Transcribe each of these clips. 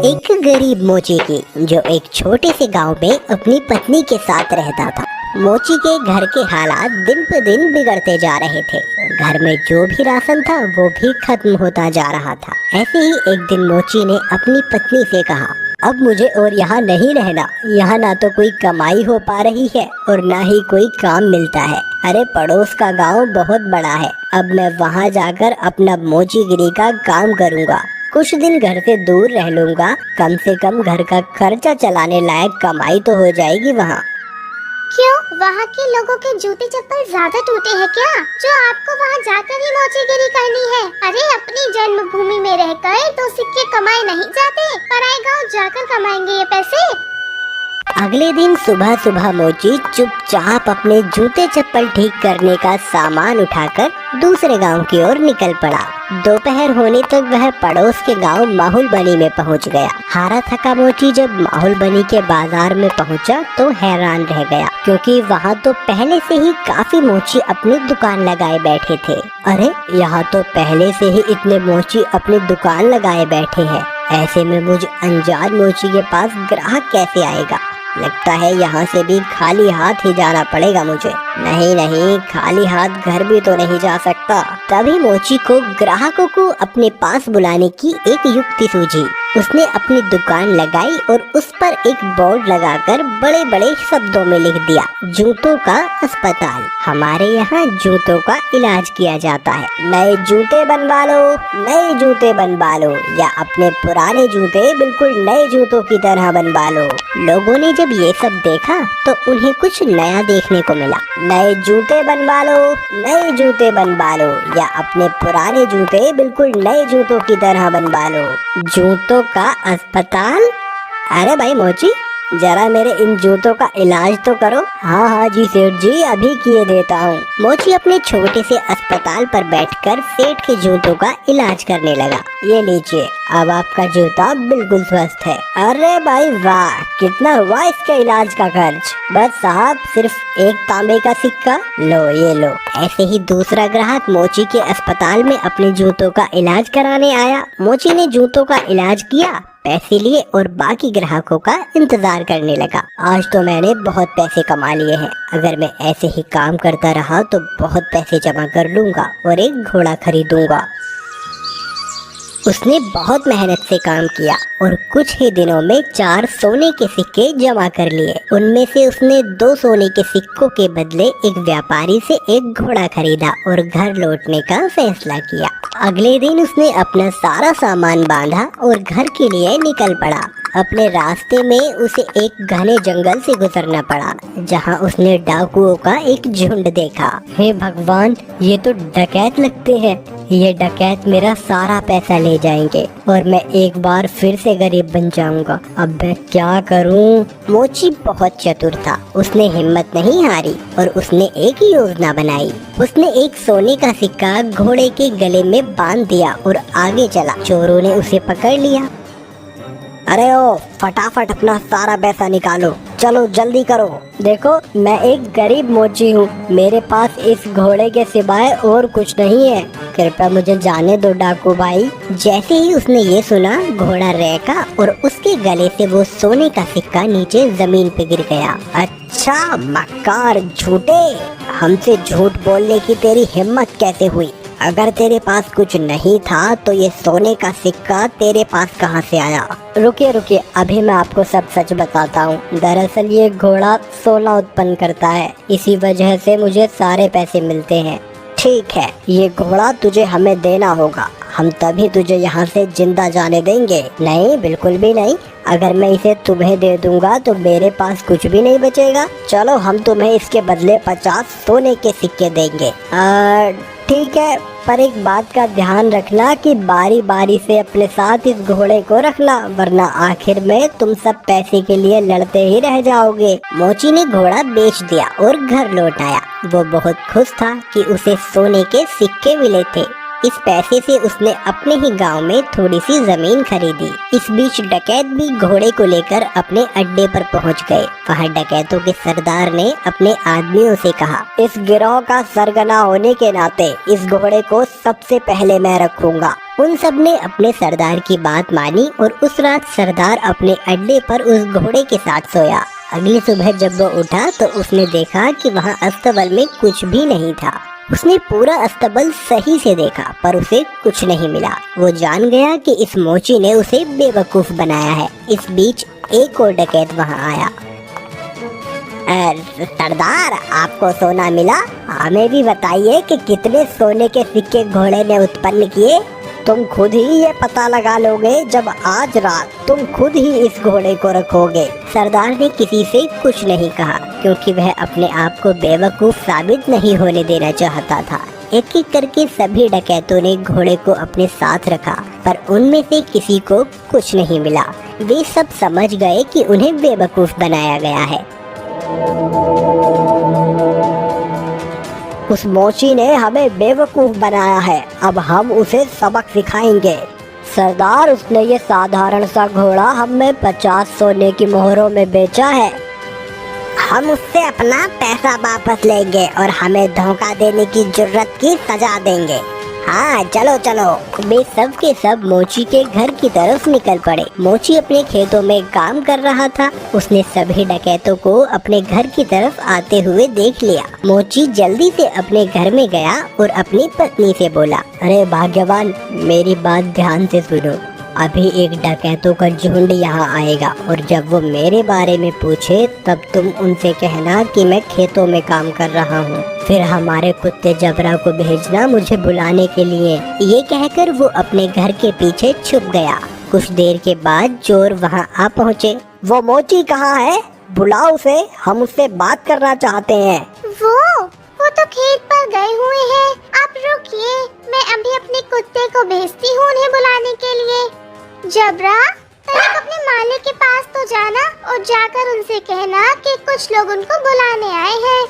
एक गरीब मोची की जो एक छोटे से गांव में अपनी पत्नी के साथ रहता था। मोची के घर के हालात दिन पर दिन बिगड़ते जा रहे थे। घर में जो भी राशन था वो भी खत्म होता जा रहा था। ऐसे ही एक दिन मोची ने अपनी पत्नी से कहा, अब मुझे और यहाँ नहीं रहना। यहाँ ना तो कोई कमाई हो पा रही है और ना ही कोई काम मिलता है। अरे पड़ोस का गांव बहुत बड़ा है, अब मैं वहाँ जाकर अपना मोचीगिरी का काम करूँगा। कुछ दिन घर से दूर रह लूँगा, कम से कम घर का खर्चा चलाने लायक कमाई तो हो जाएगी वहाँ। क्यों, वहाँ के लोगों के जूते चप्पल ज्यादा टूटे हैं क्या, जो आपको वहाँ जाकर ही मोचीगिरी करनी है? अरे अपनी जन्मभूमि में रहकर तो सिक्के कमाए नहीं जाते, पराए गाँव जाकर कमाएंगे ये पैसे। अगले दिन सुबह सुबह मोची चुपचाप अपने जूते चप्पल ठीक करने का सामान उठाकर दूसरे गांव की ओर निकल पड़ा। दोपहर होने तक वह पड़ोस के गांव माहुल बनी में पहुंच गया। हारा थका मोची जब माहुल बनी के बाजार में पहुंचा तो हैरान रह गया, क्योंकि वहां तो पहले से ही काफी मोची अपनी दुकान लगाए बैठे थे। अरे यहाँ तो पहले से ही इतने मोची अपनी दुकान लगाए बैठे हैं। ऐसे में मुझे अनजान मोची के पास ग्राहक कैसे आएगा? लगता है यहाँ से भी खाली हाथ ही जाना पड़ेगा मुझे। नहीं, खाली हाथ घर भी तो नहीं जा सकता। तभी मोची को ग्राहकों को अपने पास बुलाने की एक युक्ति सूझी। उसने अपनी दुकान लगाई और उस पर एक बोर्ड लगाकर बड़े बड़े शब्दों में लिख दिया, जूतों का अस्पताल। हमारे यहाँ जूतों का इलाज किया जाता है। नए जूते बनवा लो, नए जूते बनवा लो, या अपने पुराने जूते बिल्कुल नए जूतों की तरह बनवा लो। लोगों ने जब ये सब देखा तो उन्हें कुछ नया देखने को मिला। नए जूते बनवा लो, नए जूते बनवा लो, या अपने पुराने जूते बिल्कुल नए जूतों की तरह बनवा लो। जूतों का अस्पताल? अरे भाई मोची, जरा मेरे इन जूतों का इलाज तो करो। हाँ जी सेठ जी, अभी किए देता हूँ। मोची अपने छोटे से अस्पताल पर बैठकर सेठ के जूतों का इलाज करने लगा। ये लीजिए, अब आपका जूता बिल्कुल स्वस्थ है। अरे भाई वाह, कितना हुआ इसके इलाज का खर्च? बस साहब, सिर्फ एक तांबे का सिक्का। लो ये लो। ऐसे ही दूसरा ग्राहक मोची के अस्पताल में अपने जूतों का इलाज कराने आया। मोची ने जूतों का इलाज किया, पैसे लिए और बाकी ग्राहकों का इंतजार करने लगा। आज तो मैंने बहुत पैसे कमा लिए हैं। अगर मैं ऐसे ही काम करता रहा तो बहुत पैसे जमा कर लूंगा और एक घोड़ा खरीदूंगा। उसने बहुत मेहनत से काम किया और कुछ ही दिनों में 4 सोने के सिक्के जमा कर लिए। उनमें से उसने 2 सोने के सिक्कों के बदले एक व्यापारी से एक घोड़ा खरीदा और घर लौटने का फैसला किया। अगले दिन उसने अपना सारा सामान बांधा और घर के लिए निकल पड़ा। अपने रास्ते में उसे एक घने जंगल से गुजरना पड़ा, जहां उसने डाकुओं का एक झुंड देखा। हे भगवान, ये तो डकैत लगते हैं। ये डकैत मेरा सारा पैसा ले जाएंगे और मैं एक बार फिर से गरीब बन जाऊंगा। अब मैं क्या करूं? मोची बहुत चतुर था। उसने हिम्मत नहीं हारी और उसने एक योजना बनाई। उसने एक सोने का सिक्का घोड़े के गले में बांध दिया और आगे चला। चोरों ने उसे पकड़ लिया। अरे ओ, फटाफट अपना सारा पैसा निकालो, चलो जल्दी करो। देखो, मैं एक गरीब मोची हूँ, मेरे पास इस घोड़े के सिवाय और कुछ नहीं है। कृपया मुझे जाने दो डाकू भाई। जैसे ही उसने ये सुना, घोड़ा रहका और उसके गले से वो सोने का सिक्का नीचे जमीन पे गिर गया। अच्छा मक्कार झूठे, हमसे झूठ बोलने की तेरी हिम्मत कैसे हुई? अगर तेरे पास कुछ नहीं था तो ये सोने का सिक्का तेरे पास कहाँ से आया? रुकिए, अभी मैं आपको सब सच बताता हूँ। दरअसल ये घोड़ा सोना उत्पन्न करता है, इसी वजह से मुझे सारे पैसे मिलते हैं। ठीक है, ये घोड़ा तुझे हमें देना होगा, हम तभी तुझे यहाँ से जिंदा जाने देंगे। नहीं, बिल्कुल भी नहीं। अगर मैं इसे तुम्हें दे दूंगा तो मेरे पास कुछ भी नहीं बचेगा। चलो, हम तुम्हें इसके बदले 50 सोने के सिक्के देंगे। ठीक है, पर एक बात का ध्यान रखना कि बारी बारी से अपने साथ इस घोड़े को रखना, वरना आखिर में तुम सब पैसे के लिए लड़ते ही रह जाओगे। मोची ने घोड़ा बेच दिया और घर लौट आया। वो बहुत खुश था कि उसे सोने के सिक्के मिले थे। इस पैसे से उसने अपने ही गांव में थोड़ी सी जमीन खरीदी। इस बीच डकैत भी घोड़े को लेकर अपने अड्डे पर पहुंच गए। वहां डकैतों के सरदार ने अपने आदमियों से कहा, इस गिरोह का सरगना होने के नाते इस घोड़े को सबसे पहले मैं रखूंगा। उन सब ने अपने सरदार की बात मानी और उस रात सरदार अपने अड्डे पर उस घोड़े के साथ सोया। अगली सुबह जब वो उठा तो उसने देखा कि वहाँ अस्तबल में कुछ भी नहीं था। उसने पूरा अस्तबल सही से देखा पर उसे कुछ नहीं मिला। वो जान गया कि इस मोची ने उसे बेवकूफ बनाया है। इस बीच एक और डकैत वहाँ आया। सरदार, आपको सोना मिला? हमें भी बताइए कि कितने सोने के सिक्के घोड़े ने उत्पन्न किए। तुम खुद ही ये पता लगा लोगे जब आज रात तुम खुद ही इस घोड़े को रखोगे। सरदार ने किसी से कुछ नहीं कहा क्योंकि वह अपने आप को बेवकूफ साबित नहीं होने देना चाहता था। एक एक करके सभी डकैतों ने घोड़े को अपने साथ रखा पर उनमें से किसी को कुछ नहीं मिला। वे सब समझ गए कि उन्हें बेवकूफ बनाया गया है। उस मोची ने हमें बेवकूफ बनाया है, अब हम उसे सबक सिखाएंगे। सरदार, उसने ये साधारण सा घोड़ा हमें 50 सोने की मोहरों में बेचा है। हम उससे अपना पैसा वापस लेंगे और हमें धोखा देने की जुर्रत की सजा देंगे। हाँ, चलो चलो। वे सब के सब मोची के घर की तरफ निकल पड़े। मोची अपने खेतों में काम कर रहा था। उसने सभी डकैतों को अपने घर की तरफ आते हुए देख लिया। मोची जल्दी से अपने घर में गया और अपनी पत्नी से बोला, अरे भाग्यवान, मेरी बात ध्यान से सुनो। अभी एक डकैतों का झुंड यहाँ आएगा और जब वो मेरे बारे में पूछे तब तुम उनसे कहना कि मैं खेतों में काम कर रहा हूँ। फिर हमारे कुत्ते जबरा को भेजना मुझे बुलाने के लिए। ये कहकर वो अपने घर के पीछे छुप गया। कुछ देर के बाद चोर वहाँ आ पहुँचे। वो मोची कहाँ है? बुलाओ उसे, हम उससे बात करना चाहते हैं। वो तो खेत पर गए हुए हैं। आप रुकिए, मैं अभी अपने कुत्ते को भेजती हूँ उन्हें बुलाने के लिए। जबरा, तनिक अपने मालिक के पास तो जाना और जाकर उनसे कहना कि कुछ लोग उनको बुलाने आए हैं।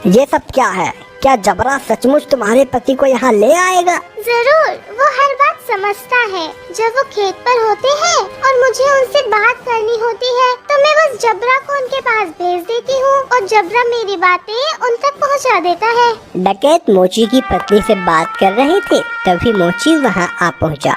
ये सब क्या है? क्या जबरा सचमुच तुम्हारे पति को यहाँ ले आएगा? जरूर, वो हर बात समझता है। जब वो खेत पर होते हैं और मुझे उनसे बात करनी होती है तो मैं बस जबरा को उनके पास भेज देती हूँ और जबरा मेरी बातें उन तक पहुँचा देता है। डकैत मोची की पत्नी से बात कर रहे थे तभी मोची वहाँ आ पहुँचा।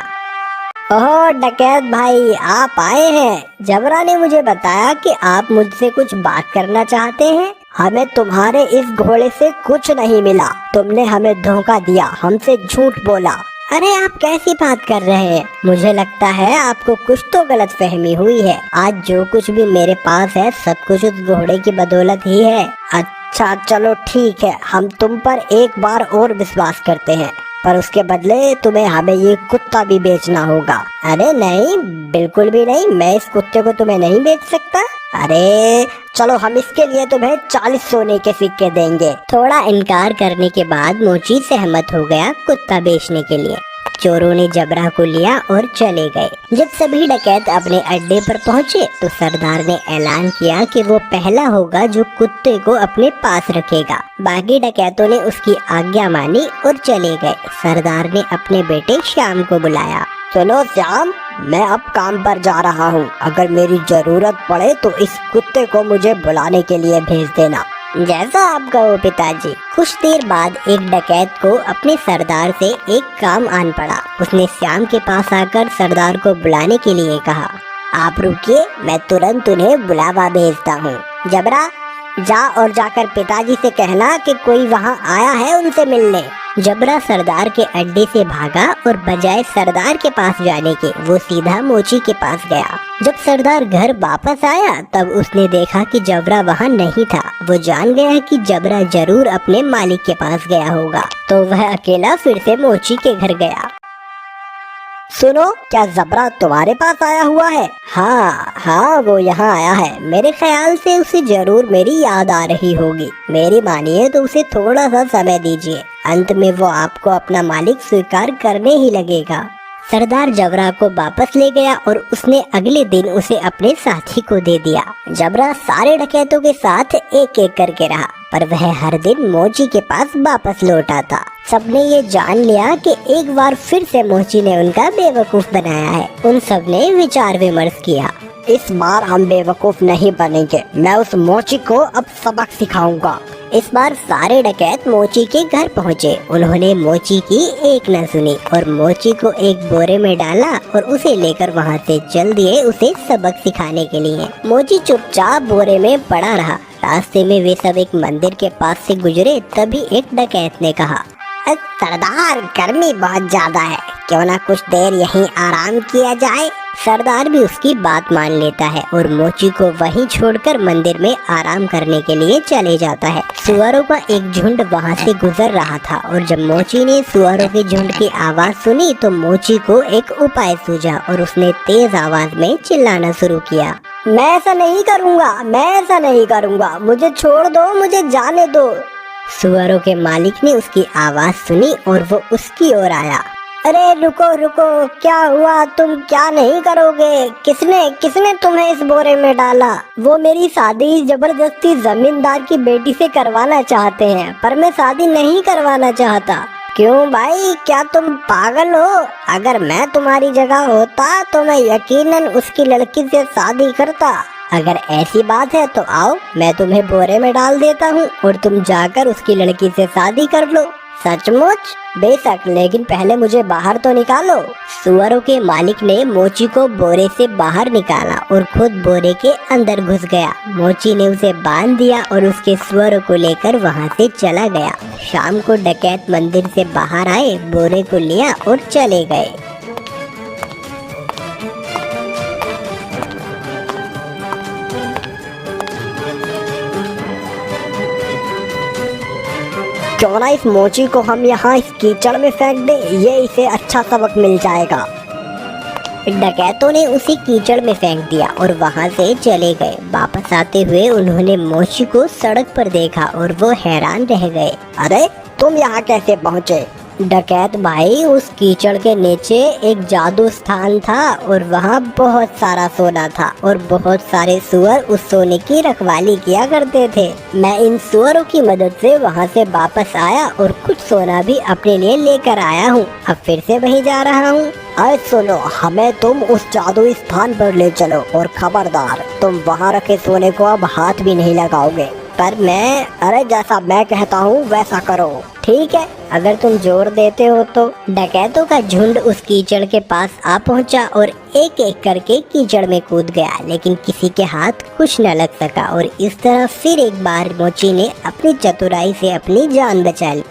ओह डकैत भाई, आप आए हैं। जबरा ने मुझे बताया कि आप मुझसे कुछ बात करना चाहते हैं। हमें तुम्हारे इस घोड़े से कुछ नहीं मिला। तुमने हमें धोखा दिया, हमसे झूठ बोला। अरे आप कैसी बात कर रहे हैं? मुझे लगता है आपको कुछ तो गलतफहमी हुई है। आज जो कुछ भी मेरे पास है सब कुछ उस घोड़े की बदौलत ही है। अच्छा चलो ठीक है, हम तुम पर एक बार और विश्वास करते हैं, पर उसके बदले तुम्हें हमें ये कुत्ता भी बेचना होगा। अरे नहीं, बिल्कुल भी नहीं, मैं इस कुत्ते को तुम्हें नहीं बेच सकता। अरे चलो, हम इसके लिए तुम्हें 40 सोने के सिक्के देंगे। थोड़ा इनकार करने के बाद मोची सहमत हो गया कुत्ता बेचने के लिए। चोरों ने जबरा को लिया और चले गए। जब सभी डकैत अपने अड्डे पर पहुंचे तो सरदार ने ऐलान किया कि वो पहला होगा जो कुत्ते को अपने पास रखेगा। बाकी डकैतों ने उसकी आज्ञा मानी और चले गए। सरदार ने अपने बेटे श्याम को बुलाया। सुनो श्याम, मैं अब काम पर जा रहा हूँ। अगर मेरी जरूरत पड़े तो इस कुत्ते को मुझे बुलाने के लिए भेज देना। जैसा आप कहो पिताजी। कुछ देर बाद एक डकैत को अपने सरदार से एक काम आन पड़ा। उसने श्याम के पास आकर सरदार को बुलाने के लिए कहा, आप रुकिए, मैं तुरंत उन्हें बुलावा भेजता हूँ। जबरा, जा और जाकर पिताजी से कहना कि कोई वहाँ आया है उनसे मिलने। जबरा सरदार के अड्डे से भागा और बजाय सरदार के पास जाने के वो सीधा मोची के पास गया। जब सरदार घर वापस आया तब उसने देखा कि जबरा वहाँ नहीं था। वो जान गया कि जबरा जरूर अपने मालिक के पास गया होगा, तो वह अकेला फिर से मोची के घर गया। सुनो, क्या जबरा तुम्हारे पास आया हुआ है? हाँ, वो यहाँ आया है। मेरे ख्याल से उसे जरूर मेरी याद आ रही होगी। मेरी मानिए तो उसे थोड़ा सा समय दीजिए, अंत में वो आपको अपना मालिक स्वीकार करने ही लगेगा। सरदार जबरा को वापस ले गया और उसने अगले दिन उसे अपने साथी को दे दिया। जबरा सारे डकैतों के साथ एक एक करके रहा, पर वह हर दिन मोची के पास वापस लौट आता। सबने ये जान लिया कि एक बार फिर से मोची ने उनका बेवकूफ बनाया है। उन सब ने विचार विमर्श किया। इस बार हम बेवकूफ नहीं बनेंगे, मैं उस मोची को अब सबक सिखाऊंगा। इस बार सारे डकैत मोची के घर पहुँचे। उन्होंने मोची की एक न सुनी और मोची को एक बोरे में डाला और उसे लेकर वहाँ से चल दिए उसे सबक सिखाने के लिए। मोची चुपचाप बोरे में पड़ा रहा। रास्ते में वे सब एक मंदिर के पास से गुजरे, तभी एक डकैत ने कहा, सरदार, गर्मी बहुत ज्यादा है, क्यों ना कुछ देर यहीं आराम किया जाए। सरदार भी उसकी बात मान लेता है और मोची को वहीं छोड़कर मंदिर में आराम करने के लिए चले जाता है। सुअरों का एक झुंड वहां से गुजर रहा था और जब मोची ने सुअरों के झुंड की आवाज सुनी तो मोची को एक उपाय सूझा और उसने तेज आवाज में चिल्लाना शुरू किया, मैं ऐसा नहीं करूँगा, मैं ऐसा नहीं करूँगा, मुझे छोड़ दो, मुझे जाने दो। सुअरों के मालिक ने उसकी आवाज सुनी और वो उसकी ओर आया। अरे रुको रुको, क्या हुआ? तुम क्या नहीं करोगे? किसने तुम्हें इस बोरे में डाला? वो मेरी शादी जबरदस्ती जमींदार की बेटी से करवाना चाहते हैं, पर मैं शादी नहीं करवाना चाहता। क्यों भाई, क्या तुम पागल हो? अगर मैं तुम्हारी जगह होता तो मैं यकीनन उसकी लड़की से शादी करता। अगर ऐसी बात है तो आओ, मैं तुम्हें बोरे में डाल देता हूँ और तुम जाकर उसकी लड़की से शादी कर लो। सचमुच? बेशक, लेकिन पहले मुझे बाहर तो निकालो। सुअरों के मालिक ने मोची को बोरे से बाहर निकाला और खुद बोरे के अंदर घुस गया। मोची ने उसे बांध दिया और उसके सुअरों को लेकर वहां से चला गया। शाम को डकैत मंदिर से बाहर आए, बोरे को लिया और चले गए। क्यों ना इस मोची को हम यहाँ इस कीचड़ में फेंक दें, ये इसे अच्छा सबक मिल जाएगा। डकैतों ने उसी कीचड़ में फेंक दिया और वहाँ से चले गए। वापस आते हुए उन्होंने मोची को सड़क पर देखा और वो हैरान रह गए। अरे तुम यहाँ कैसे पहुँचे? डकैत भाई, उस कीचड़ के नीचे एक जादू स्थान था और वहाँ बहुत सारा सोना था और बहुत सारे सुअर उस सोने की रखवाली किया करते थे। मैं इन सुअरों की मदद से वहाँ से वापस आया और कुछ सोना भी अपने लिए लेकर आया हूँ। अब फिर से वहीं जा रहा हूँ। अरे सुनो, हमें तुम उस जादुई स्थान पर ले चलो और खबरदार, तुम वहाँ रखे सोने को अब हाथ भी नहीं लगाओगे। अरे जैसा मैं कहता हूँ वैसा करो। ठीक है, अगर तुम जोर देते हो तो। डकैतों का झुंड उस कीचड़ के पास आ पहुंचा और एक एक करके कीचड़ में कूद गया, लेकिन किसी के हाथ कुछ न लग सका और इस तरह फिर एक बार मोची ने अपनी चतुराई से अपनी जान बचा ली।